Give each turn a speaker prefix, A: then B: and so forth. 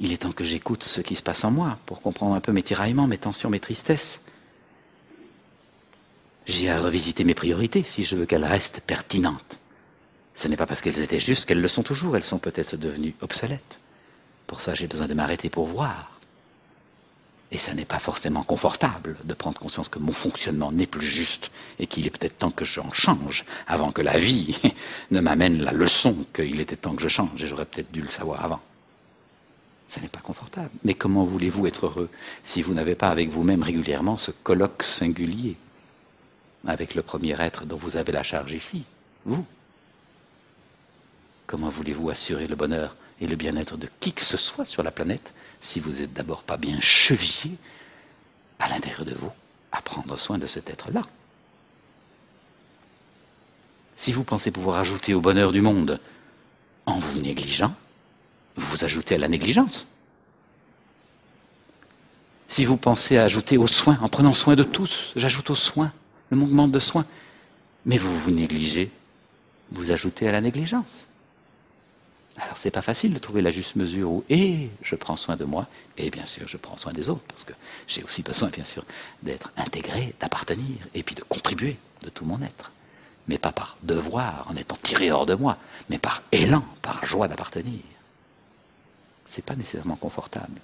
A: Il est temps que j'écoute ce qui se passe en moi pour comprendre un peu mes tiraillements, mes tensions, mes tristesses. J'ai à revisiter mes priorités si je veux qu'elles restent pertinentes. Ce n'est pas parce qu'elles étaient justes qu'elles le sont toujours, elles sont peut-être devenues obsolètes. Pour ça, j'ai besoin de m'arrêter pour voir. Et ça n'est pas forcément confortable de prendre conscience que mon fonctionnement n'est plus juste et qu'il est peut-être temps que j'en change avant que la vie ne m'amène la leçon qu'il était temps que je change et j'aurais peut-être dû le savoir avant. Ça n'est pas confortable. Mais comment voulez-vous être heureux si vous n'avez pas avec vous-même régulièrement ce colloque singulier avec le premier être dont vous avez la charge ici, vous? Comment voulez-vous assurer le bonheur et le bien-être de qui que ce soit sur la planète si vous n'êtes d'abord pas bien chevillé à l'intérieur de vous à prendre soin de cet être-là? Si vous pensez pouvoir ajouter au bonheur du monde en vous négligeant, vous ajoutez à la négligence. Si vous pensez ajouter aux soins, en prenant soin de tous, j'ajoute aux soins, le monde manque de soins, mais vous vous négligez, vous ajoutez à la négligence. Alors c'est pas facile de trouver la juste mesure où je prends soin de moi et bien sûr je prends soin des autres parce que j'ai aussi besoin bien sûr d'être intégré, d'appartenir et puis de contribuer de tout mon être. Mais pas par devoir en étant tiré hors de moi, mais par élan, par joie d'appartenir. C'est pas nécessairement confortable.